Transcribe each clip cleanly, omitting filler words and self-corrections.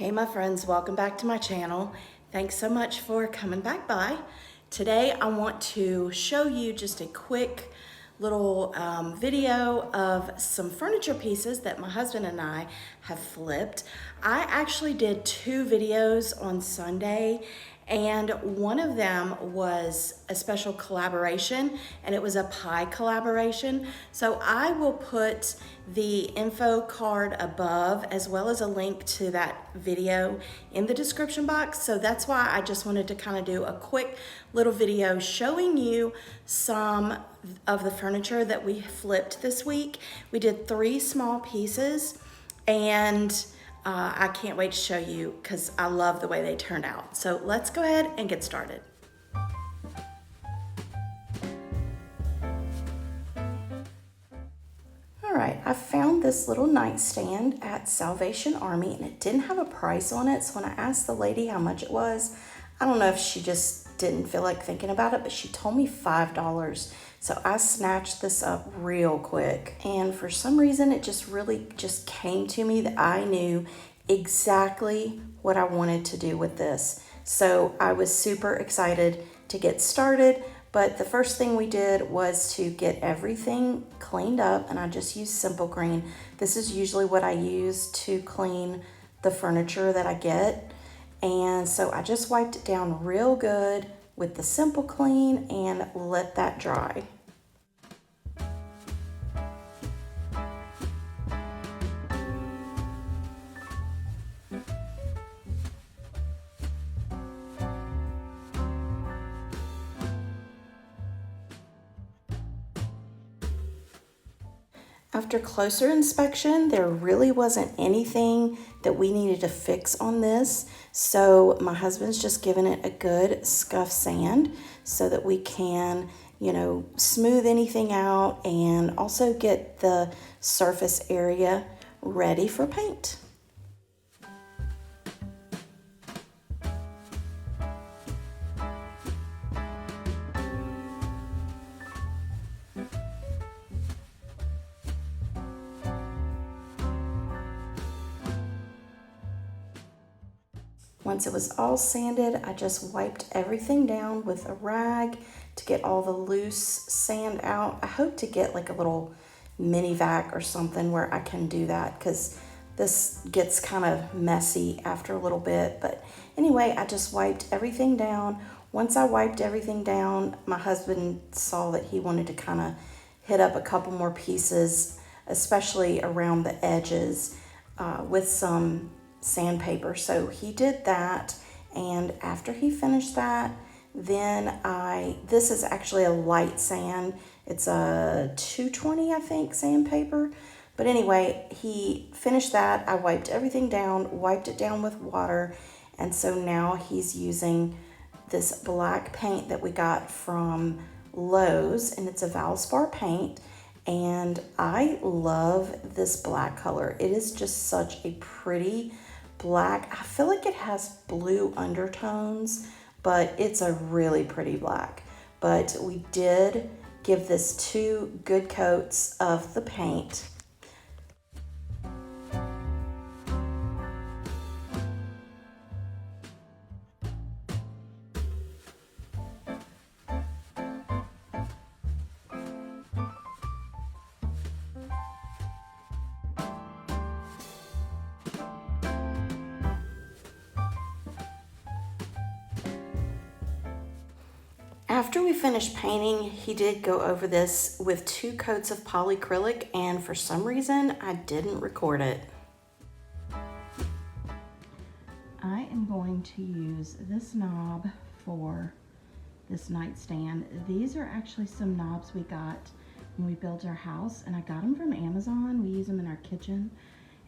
Hey my friends, welcome back to my channel. Thanks so much for coming back by. Today I want to show you just a quick little video of some furniture pieces that my husband and I have flipped. I actually did two videos on Sunday, and one of them was a special collaboration, and it was a pie collaboration. So I will put the info card above as well as a link to that video in the description box. So that's why I just wanted to kind of do a quick little video showing you some of the furniture that we flipped this week. We did 3 small pieces, and I can't wait to show you because I love the way they turned out. So let's go ahead and get started. All right, I found this little nightstand at Salvation Army, and it didn't have a price on it. So when I asked the lady how much it was, I don't know if she just didn't feel like thinking about it, but she told me $5. So I snatched this up real quick, and for some reason it just really came to me that I knew exactly what I wanted to do with this. So I was super excited to get started, but the first thing we did was to get everything cleaned up, and I just used Simple Clean. This is usually what I use to clean the furniture that I get. And so I just wiped it down real good with the Simple Clean and let that dry. After closer inspection, there really wasn't anything that we needed to fix on this. So my husband's just giving it a good scuff sand so that we can, smooth anything out and also get the surface area ready for paint. Once it was all sanded, I just wiped everything down with a rag to get all the loose sand out. I hope to get like a little mini vac or something where I can do that, because this gets kind of messy after a little bit. But anyway, I just wiped everything down. Once I wiped everything down, my husband saw that he wanted to kind of hit up a couple more pieces, especially around the edges, with some sandpaper. So he did that, and after he finished that, then this is actually a light sand. It's a 220, I think, sandpaper. But anyway, he finished that. I wiped everything down, wiped it down with water, and so now he's using this black paint that we got from Lowe's, and it's a Valspar paint. And I love this black color. It is just such a pretty black. I feel like it has blue undertones, but it's a really pretty black. But we did give this 2 good coats of the paint. After we finished painting, he did go over this with 2 coats of polyacrylic, and for some reason, I didn't record it. I am going to use this knob for this nightstand. These are actually some knobs we got when we built our house, and I got them from Amazon. We use them in our kitchen,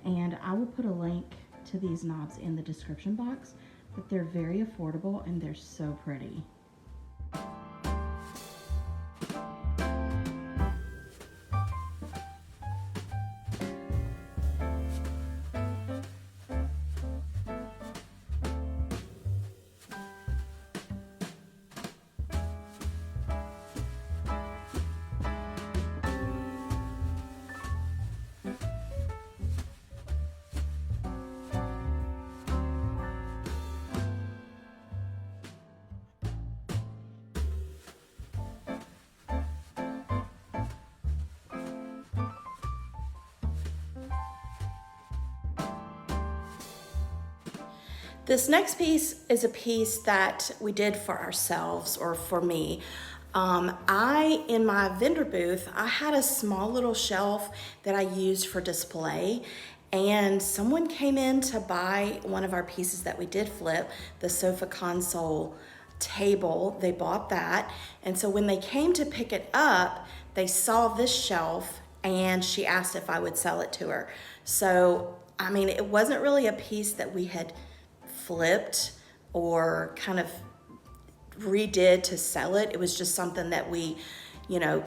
and I will put a link to these knobs in the description box, but they're very affordable and they're so pretty. This next piece is a piece that we did for ourselves, or for me. In my vendor booth, I had a small little shelf that I used for display, and someone came in to buy one of our pieces that we did flip, the sofa console table. They bought that, and so when they came to pick it up, they saw this shelf, and she asked if I would sell it to her. So, I mean, it wasn't really a piece that we had flipped or kind of redid to sell it. It was just something that we,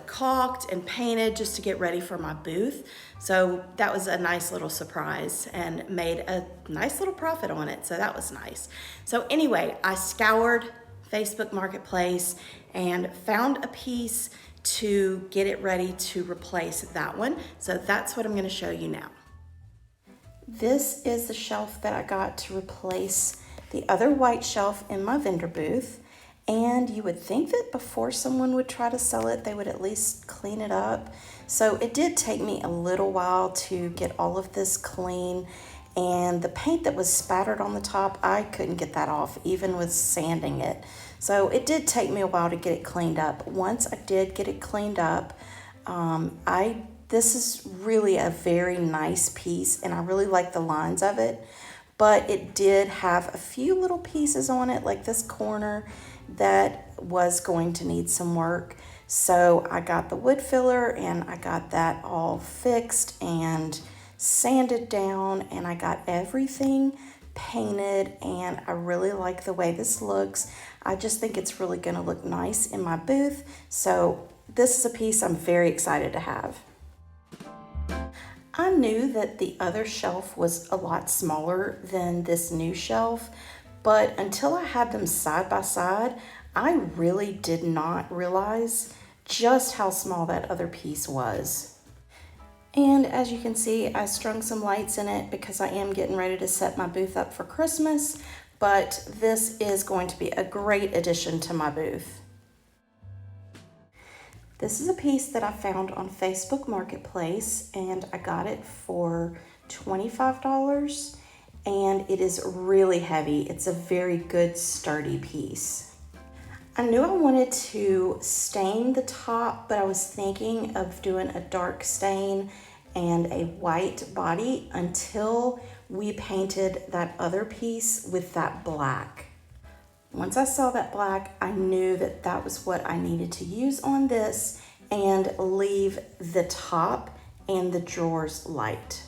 caulked and painted just to get ready for my booth. So that was a nice little surprise and made a nice little profit on it. So that was nice. So anyway, I scoured Facebook Marketplace and found a piece to get it ready to replace that one. So that's what I'm going to show you now. This is the shelf that I got to replace the other white shelf in my vendor booth. And you would think that before someone would try to sell it, they would at least clean it up. So it did take me a little while to get all of this clean. And the paint that was spattered on the top, I couldn't get that off, even with sanding it. So it did take me a while to get it cleaned up. Once I did get it cleaned up, this is really a very nice piece, and I really like the lines of it. But it did have a few little pieces on it, like this corner, that was going to need some work. So I got the wood filler and I got that all fixed and sanded down, and I got everything painted, and I really like the way this looks. I just think it's really going to look nice in my booth. So this is a piece I'm very excited to have. I knew that the other shelf was a lot smaller than this new shelf, but until I had them side by side, I really did not realize just how small that other piece was. And as you can see, I strung some lights in it because I am getting ready to set my booth up for Christmas, but this is going to be a great addition to my booth. This is a piece that I found on Facebook Marketplace, and I got it for $25, and it is really heavy. It's a very good sturdy piece. I knew I wanted to stain the top, but I was thinking of doing a dark stain and a white body until we painted that other piece with that black. Once I saw that black, I knew that that was what I needed to use on this and leave the top and the drawers light.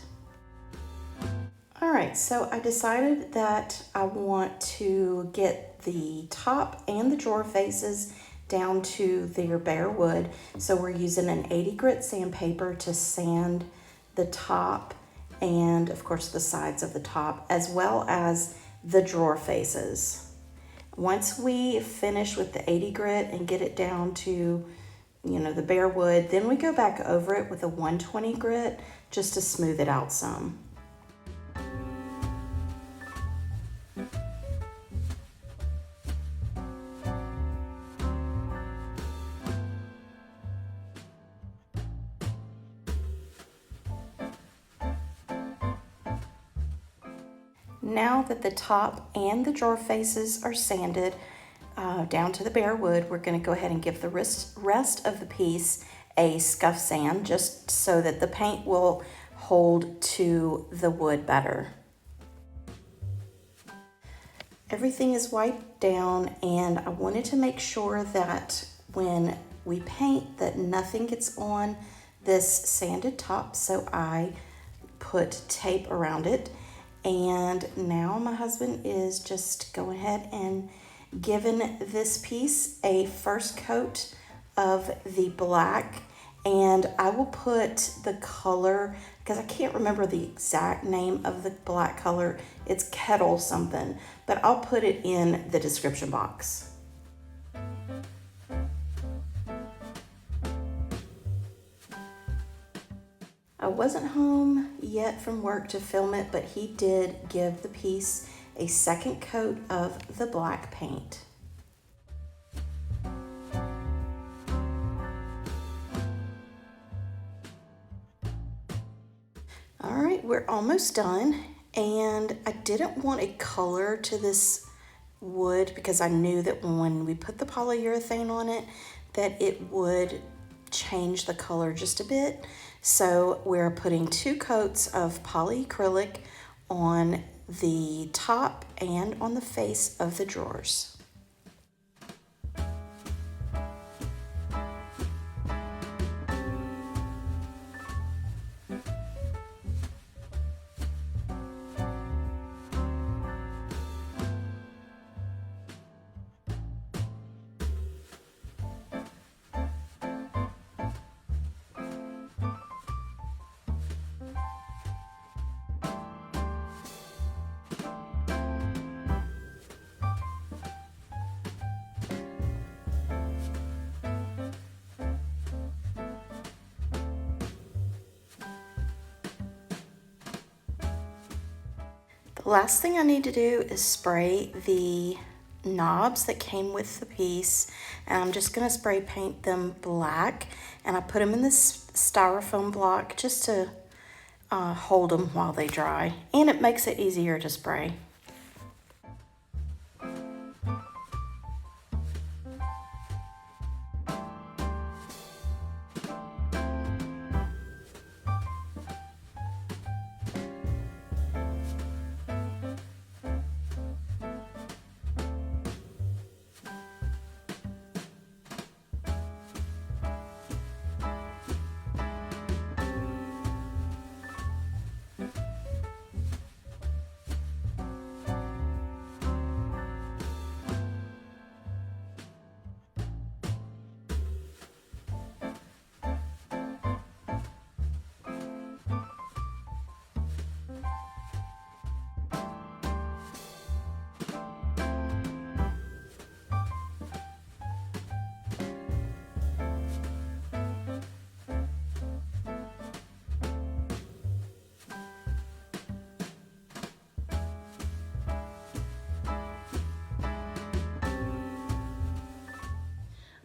All right, so I decided that I want to get the top and the drawer faces down to their bare wood. So we're using an 80 grit sandpaper to sand the top and of course the sides of the top, as well as the drawer faces. Once we finish with the 80 grit and get it down to, the bare wood, then we go back over it with a 120 grit just to smooth it out some. Now that the top and the drawer faces are sanded down to the bare wood, we're going to go ahead and give the rest of the piece a scuff sand just so that the paint will hold to the wood better. Everything is wiped down, and I wanted to make sure that when we paint that nothing gets on this sanded top, so I put tape around it. And now my husband is just going ahead and giving this piece a first coat of the black, and I will put the color, because I can't remember the exact name of the black color. It's Kettle something, but I'll put it in the description box. I wasn't home yet from work to film it, but he did give the piece a second coat of the black paint. All right, we're almost done, And I didn't want a color to this wood because I knew that when we put the polyurethane on it, that it would change the color just a bit. So we're putting 2 coats of polyacrylic on the top and on the face of the drawers. The last thing I need to do is spray the knobs that came with the piece, and I'm just gonna spray paint them black, and I put them in this styrofoam block just to hold them while they dry, and it makes it easier to spray.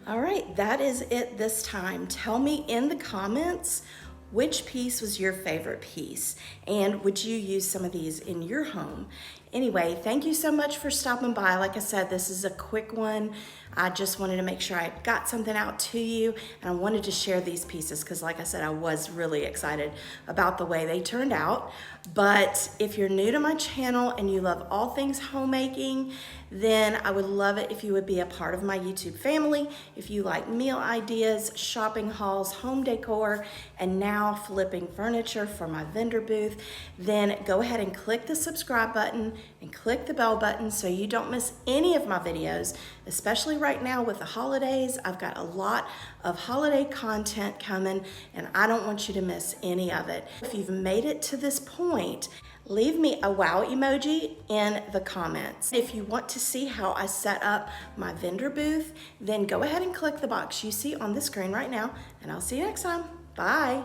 All right, that is it this time. Tell me in the comments which piece was your favorite piece, and would you use some of these in your home? Anyway, thank you so much for stopping by. Like I said, this is a quick one. I just wanted to make sure I got something out to you, and I wanted to share these pieces because, like I said, I was really excited about the way they turned out. But if you're new to my channel and you love all things homemaking, then I would love it if you would be a part of my YouTube family. If you like meal ideas, shopping hauls, home decor, and now flipping furniture for my vendor booth, then go ahead and click the subscribe button and click the bell button so you don't miss any of my videos, especially right now with the holidays. I've got a lot of holiday content coming, and I don't want you to miss any of it. If you've made it to this point, leave me a wow emoji in the comments. If you want to see how I set up my vendor booth, then go ahead and click the box you see on the screen right now, and I'll see you next time. Bye.